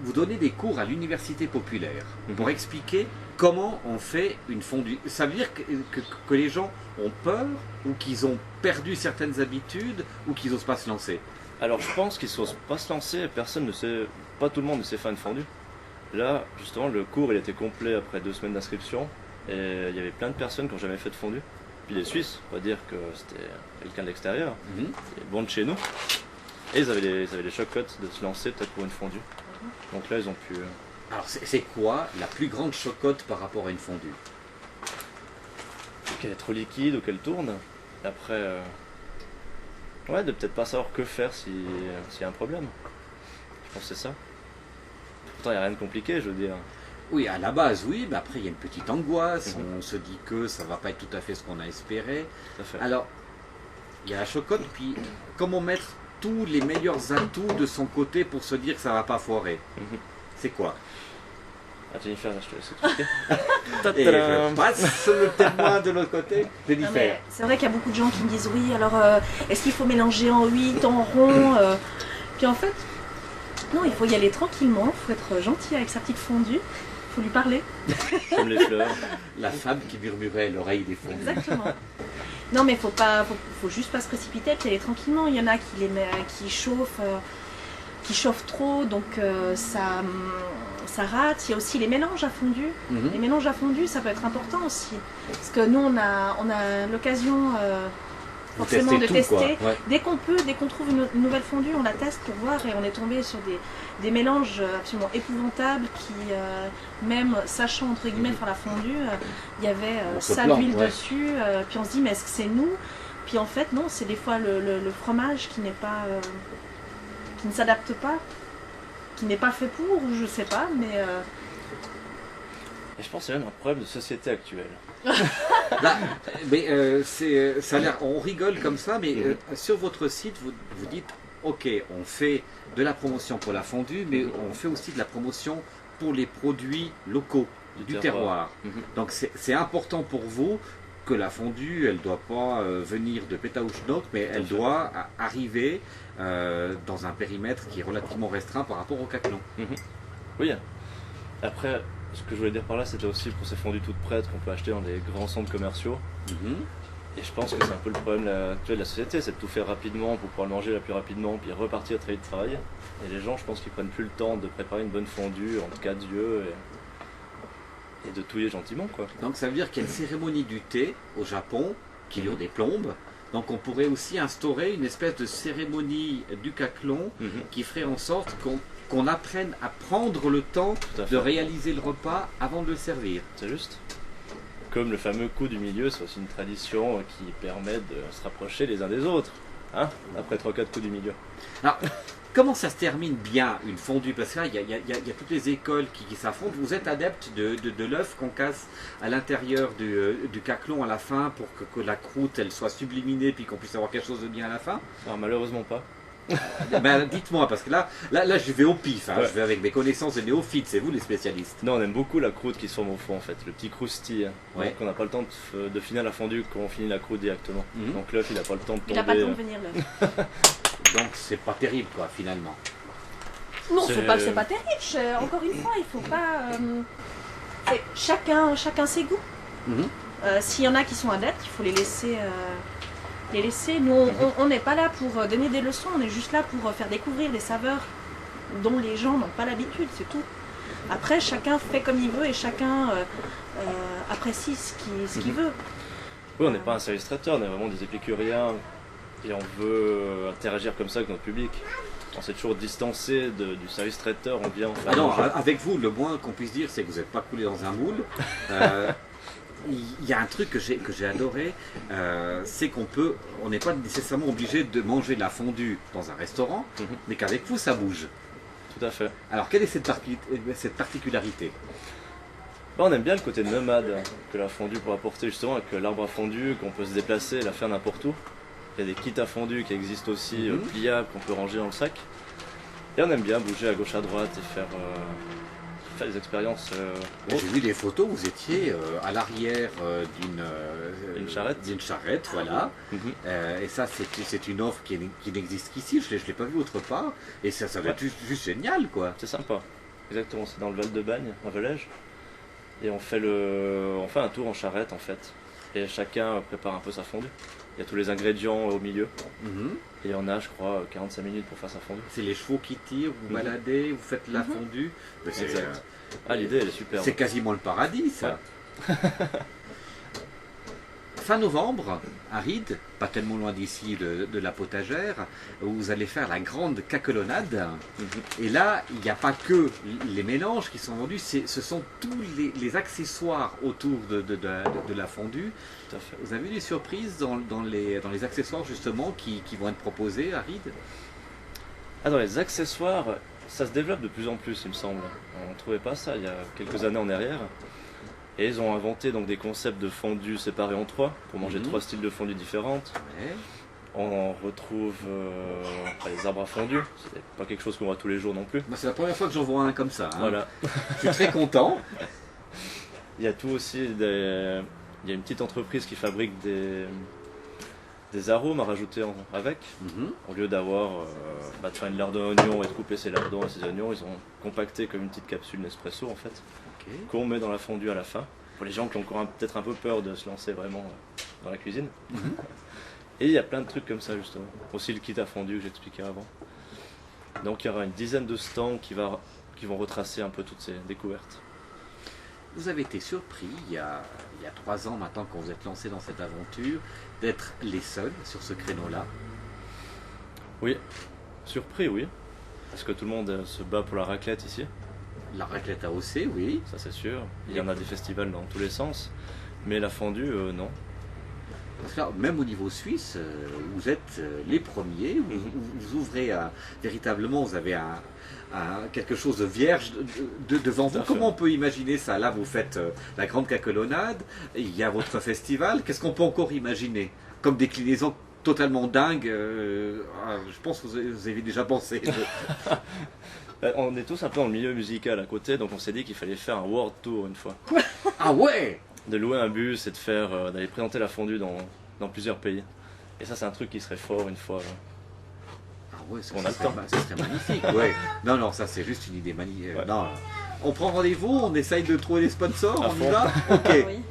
vous donnez des cours à l'université populaire pour Mhm. expliquer comment on fait une fondue. Ça veut dire que les gens ont peur ou qu'ils ont perdu certaines habitudes ou qu'ils n'osent pas se lancer. Alors je pense qu'ils ne osent pas se lancer, personne ne sait, pas tout le monde ne sait faire une fondue. Là, justement, le cours il était complet après 2 semaines d'inscription et il y avait plein de personnes qui n'ont jamais fait de fondue. Puis les Suisses, on va dire que c'était quelqu'un de l'extérieur, Mhm. des bons de chez nous. Et ils avaient les chocottes de se lancer peut-être pour une fondue. Donc là, ils ont pu. Alors c'est quoi la plus grande chocotte par rapport à une fondue? Qu'elle est trop liquide ou qu'elle tourne. Et après, ouais, de peut-être pas savoir que faire s'il y a un problème. Je pense que c'est ça. Pourtant, il n'y a rien de compliqué, je veux dire. Oui, à la base, oui, mais après il y a une petite angoisse, Mhm. on se dit que ça va pas être tout à fait ce qu'on a espéré. Tout à fait. Alors, il y a la chocotte, puis comment mettre tous les meilleurs atouts de son côté pour se dire que ça va pas foirer? Mhm. C'est quoi? Ah, Jennifer, là, je te laisse expliquer. Et je passe le témoin de l'autre côté, Non, Jennifer. mais c'est vrai qu'il y a beaucoup de gens qui me disent oui, alors est-ce qu'il faut mélanger en 8, en rond Puis en fait, non, il faut y aller tranquillement, il faut être gentil avec sa petite fondue, il faut lui parler. Comme les fleurs. La femme qui murmurait à l'oreille des fondues. Exactement. Non, mais faut juste pas se précipiter, puis aller tranquillement. Il y en a qui chauffent trop, donc ça rate. Il y a aussi les mélanges à fondu. Mhm. Les mélanges à fondu, ça peut être important aussi. Parce que nous, on a l'occasion Vous forcément de testez tout, tester. quoi. Ouais. Dès qu'on peut, dès qu'on trouve une nouvelle fondue, on la teste pour voir. Et on est tombé sur des mélanges absolument épouvantables qui, même sachant entre guillemets faire la fondue, il y avait On se ça plante, d'huile ouais. dessus. Puis on se dit, mais est-ce que c'est nous? Puis en fait, non, c'est des fois le fromage qui n'est pas, qui ne s'adapte pas, qui n'est pas fait pour, ou je sais pas, mais Et je pense que c'est même un problème de société actuelle. Là, mais ça a l'air, on rigole comme ça, mais sur votre site, vous dites, ok, on fait de la promotion pour la fondue, mais on fait aussi de la promotion pour les produits locaux, du terroir. Mhm. Donc c'est important pour vous que la fondue, elle ne doit pas venir de Pétaouchnok, mais elle fait. doit arriver dans un périmètre qui est relativement restreint par rapport au Caclon. Mhm. Oui. Après, ce que je voulais dire par là, c'était aussi pour ces fondues toutes prêtes qu'on peut acheter dans des grands centres commerciaux. Mhm. Et je pense que c'est un peu le problème actuel de la société, c'est de tout faire rapidement pour pouvoir le manger la plus rapidement, puis repartir très vite travailler. Et les gens, je pense qu'ils prennent plus le temps de préparer une bonne fondue en 4 yeux et de touiller gentiment, quoi. Donc ça veut dire qu'il y a une cérémonie du thé au Japon qui dure des plombes. Donc on pourrait aussi instaurer une espèce de cérémonie du Caclon Mhm. qui ferait en sorte qu'on apprenne à prendre le temps Tout à fait. de réaliser le repas avant de le servir. C'est juste. Comme le fameux coup du milieu, c'est aussi une tradition qui permet de se rapprocher les uns des autres. Hein, après 3-4 coups du milieu. Alors, comment ça se termine bien une fondue? Parce que là, il y a toutes les écoles qui s'affrontent. Vous êtes adepte de l'œuf qu'on casse à l'intérieur du Caclon à la fin pour que la croûte elle soit subliminée puis qu'on puisse avoir quelque chose de bien à la fin? Alors malheureusement pas. Ben, dites-moi, parce que là, je vais au pif, hein, Ouais. je vais avec mes connaissances de néophytes, c'est vous les spécialistes. Non, on aime beaucoup la croûte qui se forme au fond en fait, le petit croustille. Ouais. Donc on n'a pas le temps de finir la fondue quand on finit la croûte directement. Mhm. Donc l'œuf il n'a pas le temps de tomber. il n'a pas le temps de venir là. Donc c'est pas terrible, quoi, finalement. Non, C'est- c'est pas terrible. Encore une fois, il faut pas. Chacun ses goûts. Mhm. S'il y en a qui sont adeptes, il faut les laisser. Nous, on n'est pas là pour donner des leçons, on est juste là pour faire découvrir des saveurs dont les gens n'ont pas l'habitude, c'est tout. Après, chacun fait comme il veut et chacun apprécie ce qu'il veut. Oui, on n'est pas un service traiteur, on est vraiment des épicuriens et on veut interagir comme ça avec notre public. On s'est toujours distancé du service traiteur, on vient en faire Ah non, manger. avec vous, le moins qu'on puisse dire, c'est que vous n'êtes pas coulé dans un moule. Il y a un truc que j'ai adoré, c'est on n'est pas nécessairement obligé de manger de la fondue dans un restaurant, Mhm. mais qu'avec vous, ça bouge. Tout à fait. Alors, quelle est cette particularité? Bah, on aime bien le côté nomade que la fondue peut apporter justement avec l'arbre à fondu, qu'on peut se déplacer, la faire n'importe où. Il y a des kits à fondu qui existent aussi, pliables, qu'on peut ranger dans le sac. Et on aime bien bouger à gauche à droite et faire des expériences. J'ai vu des photos, vous étiez à l'arrière Une charrette. d'une charrette, voilà. Mhm. Et ça, c'est une offre qui n'existe qu'ici, je ne l'ai pas vu autre part. Et ça va être juste génial, quoi. C'est sympa. exactement, c'est dans le Val-de-Bagne, à Velège. Et on fait un tour en charrette en fait. Et chacun prépare un peu sa fondue. Il y a tous les ingrédients au milieu. Mhm. Et on a, je crois, 45 minutes pour faire sa fondue. C'est les chevaux qui tirent, vous baladez, vous faites la fondue. Mais c'est, Exact. Ah, l'idée, elle est superbe. c'est quasiment le paradis, ça. Fin novembre, à Ried, pas tellement loin d'ici de la potagère, où vous allez faire la grande caquelonade. Et là, il n'y a pas que les mélanges qui sont vendus, ce sont tous les accessoires autour de la fondue. Tout à fait. Vous avez des surprises dans les accessoires justement qui vont être proposés à Ried? Ah, dans les accessoires, ça se développe de plus en plus, il me semble. On ne trouvait pas ça il y a quelques années en arrière. Et ils ont inventé donc des concepts de fondue séparés en trois, pour manger trois styles de fondue différentes. Ouais. On retrouve les arbres à fondue, c'est pas quelque chose qu'on voit tous les jours non plus. Moi, c'est la première fois que j'en vois un comme ça. Hein. Voilà. Je suis très content. Il y a tout aussi il y a une petite entreprise qui fabrique des arômes à rajouter avec. Au lieu d'avoir de faire une lardon d'oignon et de couper ses lardons et ses oignons, ils ont compacté comme une petite capsule Nespresso en fait, qu'on met dans la fondue à la fin. Pour les gens qui ont encore peut-être un peu peur de se lancer vraiment dans la cuisine. Et il y a plein de trucs comme ça justement. Aussi le kit à fondue que j'expliquais avant. Donc il y aura une dizaine de stands qui vont retracer un peu toutes ces découvertes. Vous avez été surpris, il y a 3 ans maintenant quand vous êtes lancé dans cette aventure, d'être les seuls sur ce créneau-là. Oui, surpris oui. Parce que tout le monde se bat pour la raclette ici. La raclette AOC, oui. Ça c'est sûr. Il y en a des festivals dans tous les sens. Mais la fondue, non. Parce que là, même au niveau suisse, vous êtes les premiers, vous ouvrez véritablement, vous avez quelque chose de vierge devant vous. Comment on peut imaginer ça? Là, vous faites la grande caquelonade, il y a votre festival. Qu'est-ce qu'on peut encore imaginer comme déclinaison totalement dingue? Je pense que vous avez déjà pensé. On est tous un peu dans le milieu musical à côté, donc on s'est dit qu'il fallait faire un world tour une fois. Ah ouais! De louer un bus et d'aller présenter la fondue dans plusieurs pays. Et ça c'est un truc qui serait fort une fois. Ah ouais, ça, on a le temps. Ça serait magnifique. Ouais. Non, ça c'est juste une idée magnifique. Ouais. Non, on prend rendez-vous, on essaye de trouver des sponsors, À on y fond. va? Ok. Oui.